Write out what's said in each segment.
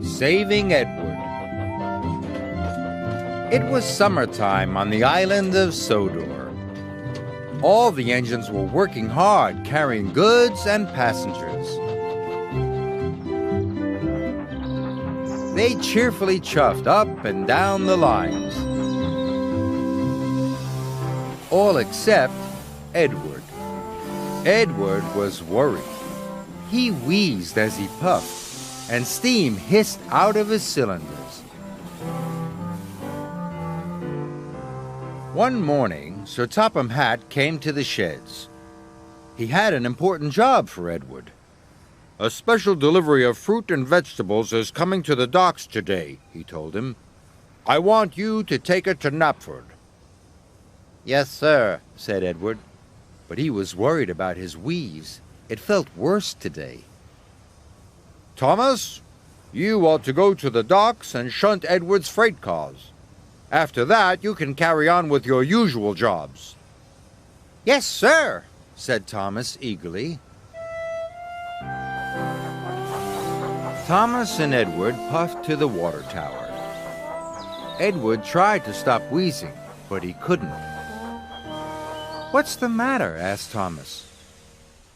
Saving Edward. It was summertime on the island of Sodor. All the engines were working hard, carrying goods and passengers. They cheerfully chuffed up and down the lines. All except Edward. Edward was worried. He wheezed as he puffed, and steam hissed out of his cylinders. One morning, Sir Topham Hatt came to the sheds. He had an important job for Edward. "A special delivery of fruit and vegetables is coming to the docks today," he told him. "I want you to take it to Knapford." "Yes, sir," said Edward, but he was worried about his wheeze. It felt worse today. "Thomas, you ought to go to the docks and shunt Edward's freight cars. After that, you can carry on with your usual jobs." "Yes, sir," said Thomas eagerly. Thomas and Edward puffed to the water tower. Edward tried to stop wheezing, but he couldn't. "What's the matter?" asked Thomas.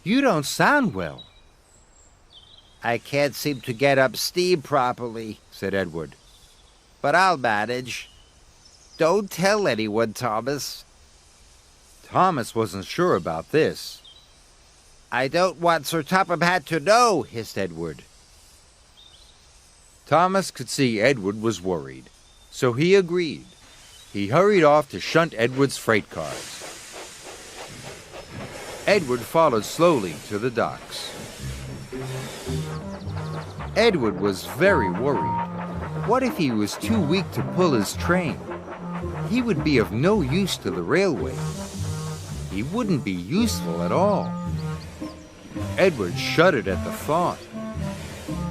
"You don't sound well." "I can't seem to get up steam properly," said Edward. "But I'll manage. Don't tell anyone, Thomas." Thomas wasn't sure about this. "I don't want Sir Topham Hatt to know," hissed Edward. Thomas could see Edward was worried, so he agreed. He hurried off to shunt Edward's freight cars. Edward followed slowly to the docks. Edward was very worried. What if he was too weak to pull his train? He would be of no use to the railway. He wouldn't be useful at all. Edward shuddered at the thought.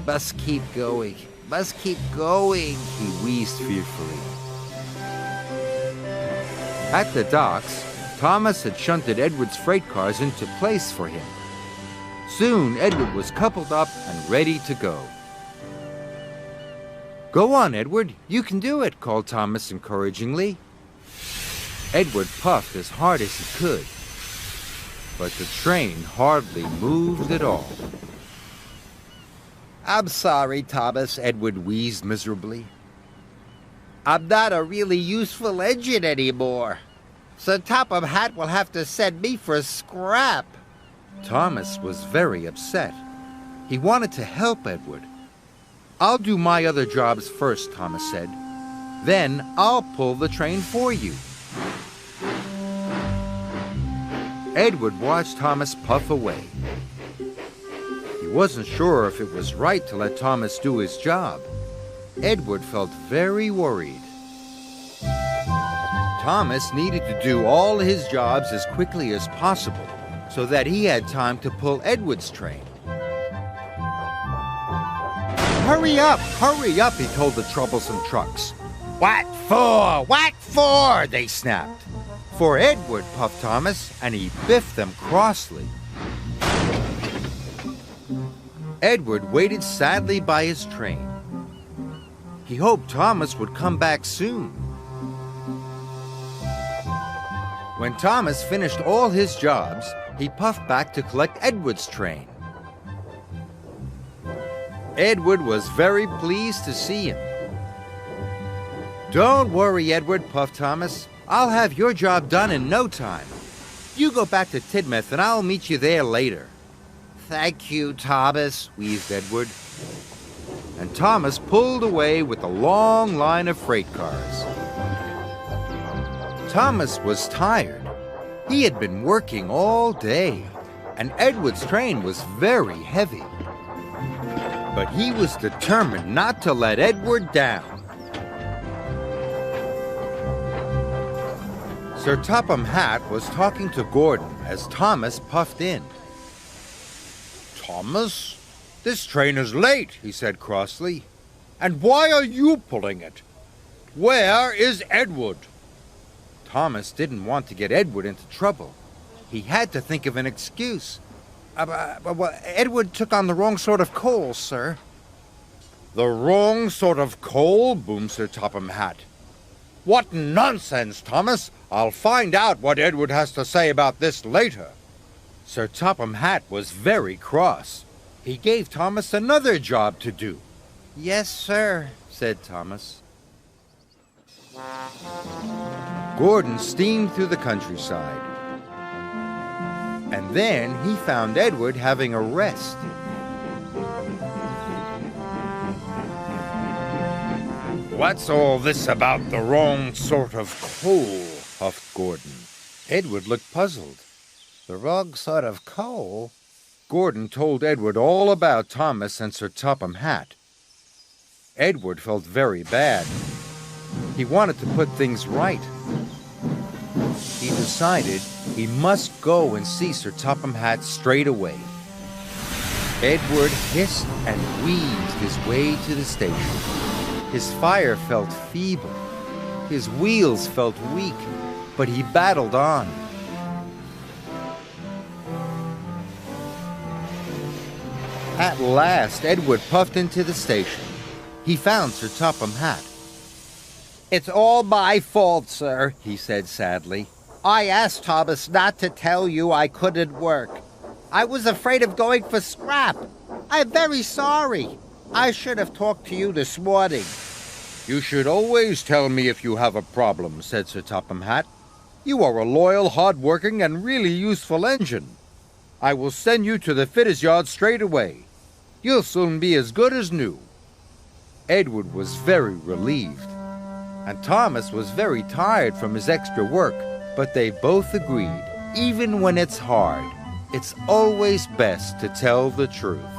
"Must keep going, must keep going," he wheezed fearfully. At the docks, Thomas had shunted Edward's freight cars into place for him. Soon, Edward was coupled up and ready to go. "Go on, Edward, you can do it," called Thomas encouragingly. Edward puffed as hard as he could, but the train hardly moved at all. "I'm sorry, Thomas," Edward wheezed miserably. "I'm not a really useful engine anymore. Sir Topham Hatt will have to send me for scrap." Thomas was very upset. He wanted to help Edward. "I'll do my other jobs first," Thomas said. "Then I'll pull the train for you." Edward watched Thomas puff away. He wasn't sure if it was right to let Thomas do his job. Edward felt very worried. Thomas needed to do all his jobs as quickly as possible so that he had time to pull Edward's train. Hurry up, he told the troublesome trucks. "What for? What for?" they snapped. "For Edward," puffed Thomas, and he biffed them crossly. Edward waited sadly by his train. He hoped Thomas would come back soon. When Thomas finished all his jobs, he puffed back to collect Edward's train. Edward was very pleased to see him. "Don't worry, Edward," puffed Thomas. "I'll have your job done in no time. You go back to Tidmouth and I'll meet you there later." "Thank you, Thomas," wheezed Edward. And Thomas pulled away with a long line of freight cars. Thomas was tired. He had been working all day, and Edward's train was very heavy. But he was determined not to let Edward down. Sir Topham Hatt was talking to Gordon as Thomas puffed in. "Thomas, this train is late," he said crossly. "And why are you pulling it? Where is Edward?" Thomas didn't want to get Edward into trouble. He had to think of an excuse. Edward took on the wrong sort of coal, sir." The wrong sort of coal, boomed Sir Topham Hatt. What nonsense, Thomas! I'll find out what Edward has to say about this later. Sir Topham Hatt was very cross. He gave Thomas another job to do. Yes, sir, said Thomas. Gordon steamed through the countryside. And then he found Edward having a rest. What's all this about the wrong sort of coal? Huffed Gordon. Edward looked puzzled. The wrong sort of coal? Gordon told Edward all about Thomas and Sir Topham Hatt. Edward felt very bad. He wanted to put things right. He decided he must go and see Sir Topham Hatt straight away. Edward hissed and wheezed his way to the station. His fire felt feeble. His wheels felt weak, but he battled on. At last, Edward puffed into the station. He found Sir Topham Hatt. "It's all my fault, sir," he said sadly. "I asked Thomas not to tell you I couldn't work. I was afraid of going for scrap. I'm very sorry. I should have talked to you this morning." "You should always tell me if you have a problem," said Sir Topham Hatt. "You are a loyal, hard-working, and really useful engine. I will send you to the fitter's yard straight away. You'll soon be as good as new." Edward was very relieved, and Thomas was very tired from his extra work, but they both agreed, even when it's hard, it's always best to tell the truth.